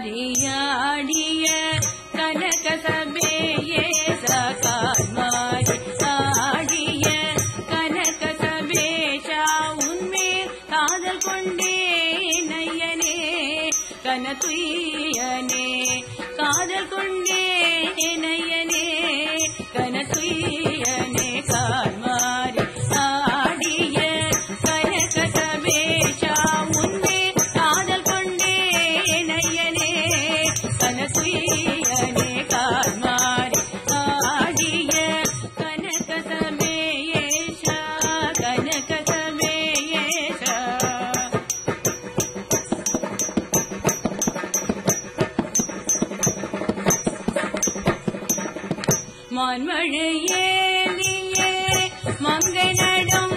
கால்மாரியாடிய கனக சபையே கால்மாரியாடிய கனக சபேஷா உன்மேல் காதல் கொண்டே நையனே கனதுய்யனே காதல் கொண்டே நையனே கனதுய்யனே கால்மாரி ஆடிய கனக சபேஷா உன்மேல் காதல் கொண்டே நையனே கனதுய்யனே கால்மாரி ஆடிய கனக சபேஷா கனக சபேஷா மான்மழையே மங்கை நடம்